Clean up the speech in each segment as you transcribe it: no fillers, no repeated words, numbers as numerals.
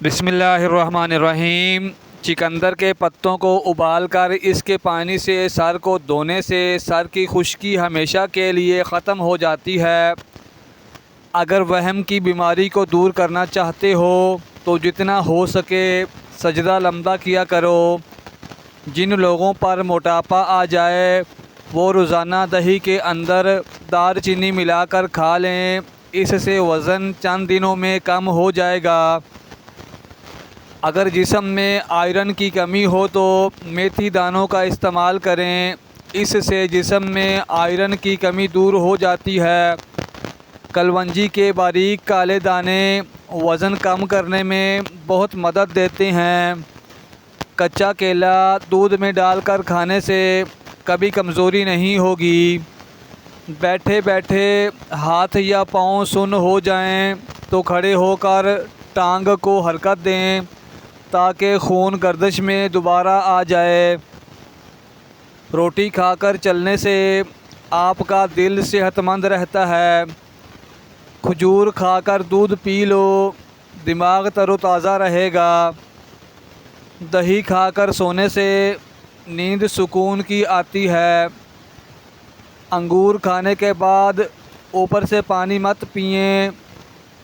बिस्मिल्लाहिर्रहमानिर्रहीम। चिकंदर के पत्तों को उबालकर इसके पानी से सर को धोने से सर की खुश्की हमेशा के लिए ख़त्म हो जाती है। अगर वहम की बीमारी को दूर करना चाहते हो तो जितना हो सके सजदा लंबा किया करो। जिन लोगों पर मोटापा आ जाए वो रोज़ाना दही के अंदर दालचीनी मिलाकर खा लें, इससे वज़न चंद दिनों में कम हो जाएगा। अगर जिस्म में आयरन की कमी हो तो मेथी दानों का इस्तेमाल करें, इससे जिस्म में आयरन की कमी दूर हो जाती है। कलवंजी के बारीक काले दाने वज़न कम करने में बहुत मदद देते हैं। कच्चा केला दूध में डालकर खाने से कभी कमज़ोरी नहीं होगी। बैठे बैठे हाथ या पाँव सुन्न हो जाएं तो खड़े होकर टांग को हरकत दें ताकि खून गर्दश में दोबारा आ जाए। रोटी खाकर चलने से आपका दिल सेहतमंद रहता है। खजूर खाकर दूध पी लो, दिमाग तरोताज़ा रहेगा। दही खाकर सोने से नींद सुकून की आती है। अंगूर खाने के बाद ऊपर से पानी मत पिएं,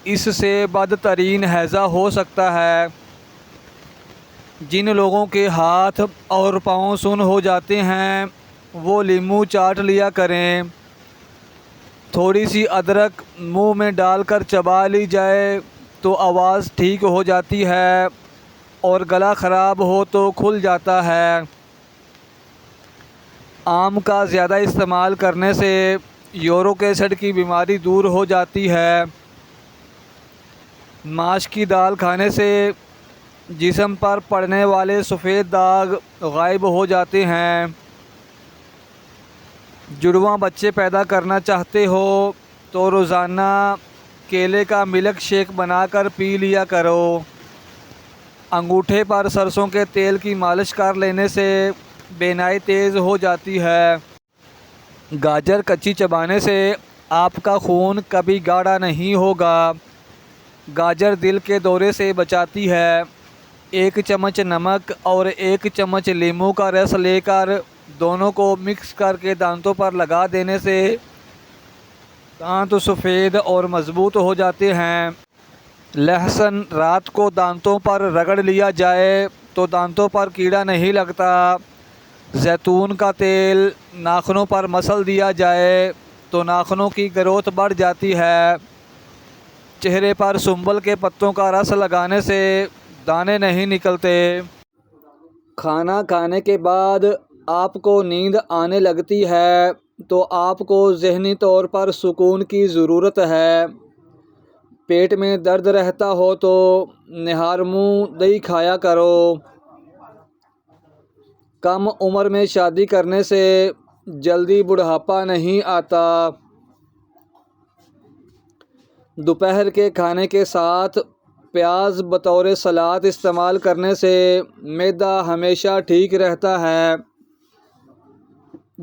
इससे बदतरीन हैज़ा हो सकता है। जिन लोगों के हाथ और पाँव सुन्न हो जाते हैं वो नींबू चाट लिया करें। थोड़ी सी अदरक मुंह में डालकर चबा ली जाए तो आवाज़ ठीक हो जाती है और गला ख़राब हो तो खुल जाता है। आम का ज़्यादा इस्तेमाल करने से यूरिक एसिड की बीमारी दूर हो जाती है। माश की दाल खाने से जिस्म पर पड़ने वाले सफ़ेद दाग गायब हो जाते हैं। जुड़वां बच्चे पैदा करना चाहते हो तो रोज़ाना केले का मिल्क शेक बनाकर पी लिया करो। अंगूठे पर सरसों के तेल की मालिश कर लेने से बेनाई तेज़ हो जाती है। गाजर कच्ची चबाने से आपका खून कभी गाढ़ा नहीं होगा। गाजर दिल के दौरे से बचाती है। 1 चम्मच नमक और 1 चम्मच नींबू का रस लेकर दोनों को मिक्स करके दांतों पर लगा देने से दांत सफ़ेद और मज़बूत हो जाते हैं। लहसुन रात को दांतों पर रगड़ लिया जाए तो दांतों पर कीड़ा नहीं लगता। जैतून का तेल नाखूनों पर मसल दिया जाए तो नाखूनों की ग्रोथ बढ़ जाती है। चेहरे पर सुंबल के पत्तों का रस लगाने से दाने नहीं निकलते। खाना खाने के बाद आपको नींद आने लगती है तो आपको ज़हनी तौर पर सुकून की ज़रूरत है। पेट में दर्द रहता हो तो निहार मुँह दही खाया करो। कम उम्र में शादी करने से जल्दी बुढ़ापा नहीं आता। दोपहर के खाने के साथ प्याज बतौर सलाद इस्तेमाल करने से मैदा हमेशा ठीक रहता है।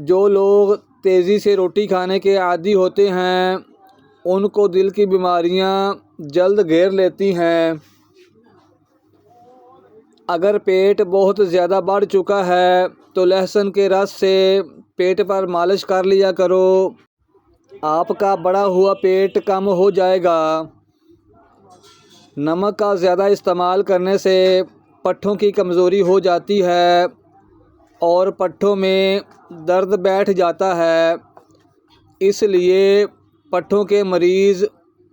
जो लोग तेज़ी से रोटी खाने के आदी होते हैं उनको दिल की बीमारियां जल्द घेर लेती हैं। अगर पेट बहुत ज़्यादा बढ़ चुका है तो लहसुन के रस से पेट पर मालिश कर लिया करो, आपका बढ़ा हुआ पेट कम हो जाएगा। नमक का ज़्यादा इस्तेमाल करने से पट्ठों की कमज़ोरी हो जाती है और पट्ठों में दर्द बैठ जाता है। इसलिए पट्ठों के मरीज़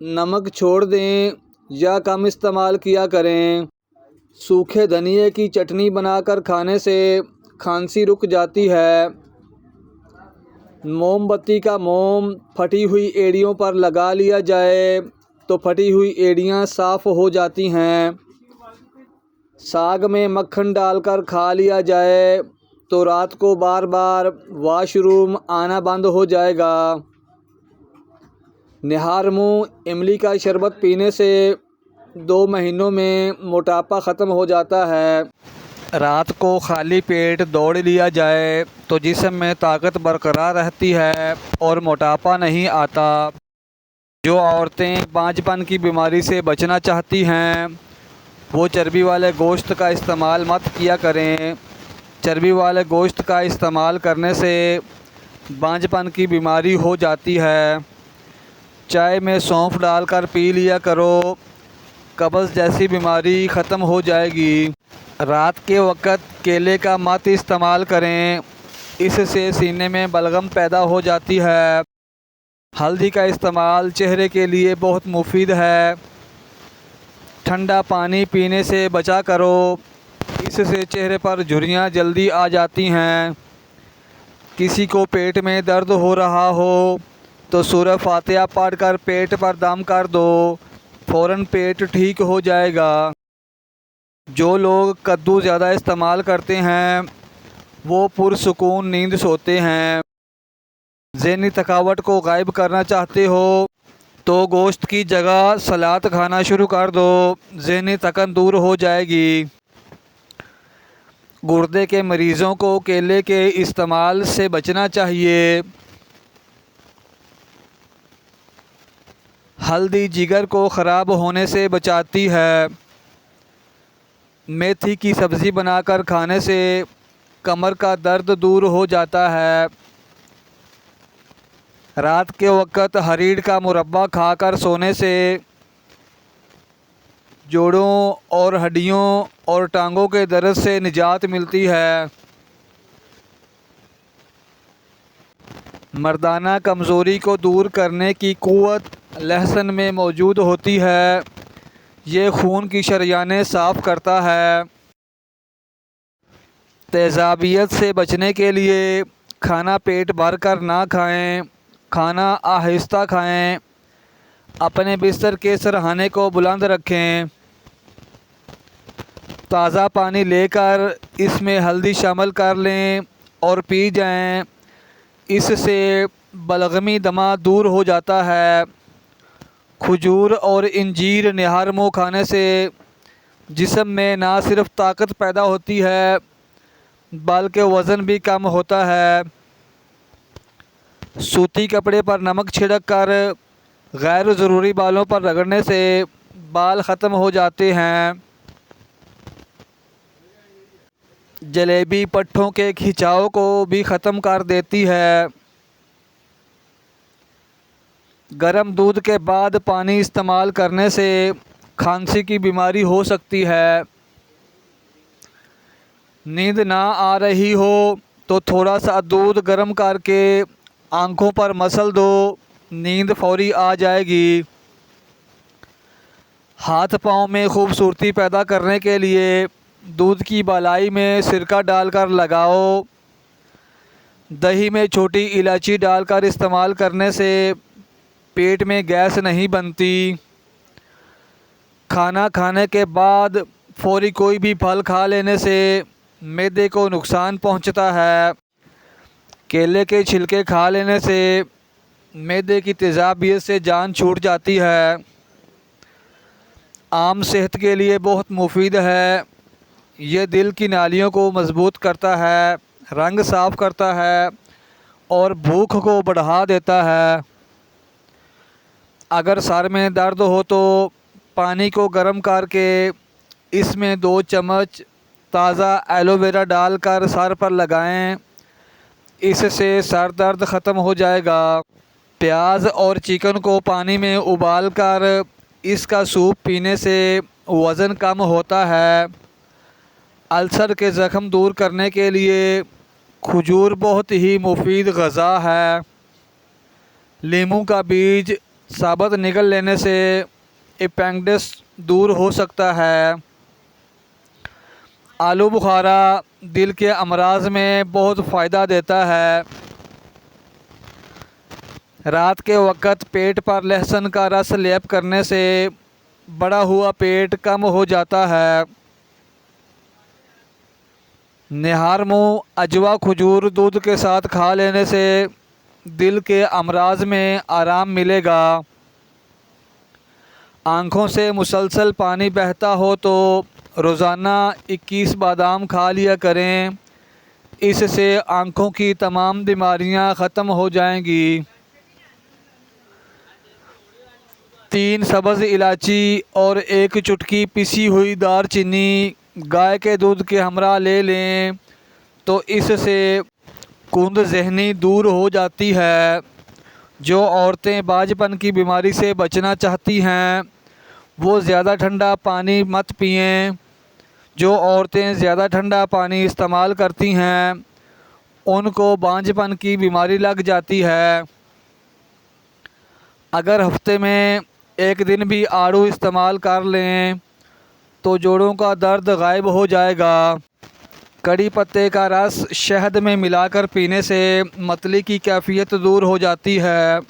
नमक छोड़ दें या कम इस्तेमाल किया करें। सूखे धनिए की चटनी बनाकर खाने से खांसी रुक जाती है। मोमबत्ती का मोम फटी हुई एड़ियों पर लगा लिया जाए तो फटी हुई एड़ियाँ साफ़ हो जाती हैं। साग में मक्खन डालकर खा लिया जाए तो रात को बार बार वॉशरूम आना बंद हो जाएगा। निहार मुँह इमली का शरबत पीने से 2 महीनों में मोटापा ख़त्म हो जाता है। रात को खाली पेट दौड़ लिया जाए तो जिस्म में ताकत बरकरार रहती है और मोटापा नहीं आता। जो औरतें बांझपन की बीमारी से बचना चाहती हैं वो चर्बी वाले गोश्त का इस्तेमाल मत किया करें। चर्बी वाले गोश्त का इस्तेमाल करने से बांझपन की बीमारी हो जाती है। चाय में सौंफ डालकर पी लिया करो, कब्ज़ जैसी बीमारी ख़त्म हो जाएगी। रात के वक़्त केले का मत इस्तेमाल करें, इससे सीने में बलगम पैदा हो जाती है। हल्दी का इस्तेमाल चेहरे के लिए बहुत मुफीद है। ठंडा पानी पीने से बचा करो, इससे चेहरे पर झुर्रियाँ जल्दी आ जाती हैं। किसी को पेट में दर्द हो रहा हो तो सूरह फातिहा पढ़कर पेट पर दम कर दो, फ़ौरन पेट ठीक हो जाएगा। जो लोग कद्दू ज़्यादा इस्तेमाल करते हैं वो पुरसुकून नींद सोते हैं। ज़हनी थकावट को गायब करना चाहते हो तो गोश्त की जगह सलाद खाना शुरू कर दो, ज़हनी थकन दूर हो जाएगी। गुर्दे के मरीज़ों को केले के इस्तेमाल से बचना चाहिए। हल्दी जिगर को ख़राब होने से बचाती है। मेथी की सब्ज़ी बनाकर खाने से कमर का दर्द दूर हो जाता है। रात के वक़्त हरीड़ का मुरब्बा खाकर सोने से जोड़ों और हड्डियों और टांगों के दर्द से निजात मिलती है। मर्दाना कमज़ोरी को दूर करने की क़ुव्वत लहसुन में मौजूद होती है। ये खून की शरियानें साफ़ करता है। तेज़ाबियत से बचने के लिए खाना पेट भर कर ना खाएं, खाना आहिस्ता खाएं। अपने बिस्तर के सरहाने को बुलंद रखें। ताज़ा पानी लेकर इसमें हल्दी शामिल कर लें और पी जाएं। इससे बलगमी दमा दूर हो जाता है। खजूर और इंजीर निहार मुँह खाने से जिस्म में ना सिर्फ ताकत पैदा होती है बल्कि वज़न भी कम होता है। सूती कपड़े पर नमक छिड़क कर गैर ज़रूरी बालों पर रगड़ने से बाल ख़त्म हो जाते हैं। जलेबी पट्ठों के खिंचाव को भी ख़त्म कर देती है। गर्म दूध के बाद पानी इस्तेमाल करने से खांसी की बीमारी हो सकती है। नींद ना आ रही हो तो थोड़ा सा दूध गर्म करके आँखों पर मसल दो, नींद फौरी आ जाएगी। हाथ पाँव में खूबसूरती पैदा करने के लिए दूध की बालाई में सिरका डालकर लगाओ। दही में छोटी इलायची डालकर इस्तेमाल करने से पेट में गैस नहीं बनती। खाना खाने के बाद फौरी कोई भी फल खा लेने से मैदे को नुकसान पहुंचता है। केले के छिलके खा लेने से मैदे की तेज़ाबियत से जान छूट जाती है। आम सेहत के लिए बहुत मुफीद है। ये दिल की नालियों को मज़बूत करता है, रंग साफ़ करता है और भूख को बढ़ा देता है। अगर सर में दर्द हो तो पानी को गर्म करके इसमें 2 चम्मच ताज़ा एलोवेरा डालकर सर पर लगाएं, इससे सर दर्द ख़त्म हो जाएगा। प्याज और चिकन को पानी में उबाल कर इसका सूप पीने से वज़न कम होता है। अल्सर के ज़ख्म दूर करने के लिए खजूर बहुत ही मुफीद ग़ज़ा है। लीमू का बीज साबुत निगल लेने से एपेंडिक्स दूर हो सकता है। आलू बुखारा दिल के अमराज में बहुत फ़ायदा देता है। रात के वक़्त पेट पर लहसुन का रस लेप करने से बड़ा हुआ पेट कम हो जाता है। निहार मुँह अजवा खजूर दूध के साथ खा लेने से दिल के अमराज में आराम मिलेगा। आँखों से मुसलसल पानी बहता हो तो रोज़ाना 21 बादाम खा लिया करें, इससे आँखों की तमाम बीमारियां ख़त्म हो जाएंगी। 3 सब्ज़ इलायची और 1 चुटकी पिसी हुई दालचीनी गाय के दूध के हमरा ले लें तो इससे कुंद ज़हनी दूर हो जाती है। जो औरतें बाजपन की बीमारी से बचना चाहती हैं वो ज़्यादा ठंडा पानी मत पिएं। जो औरतें ज़्यादा ठंडा पानी इस्तेमाल करती हैं उनको बांझपन की बीमारी लग जाती है। अगर हफ्ते में 1 दिन भी आड़ू इस्तेमाल कर लें तो जोड़ों का दर्द गायब हो जाएगा। कड़ी पत्ते का रस शहद में मिलाकर पीने से मतली की कैफियत दूर हो जाती है।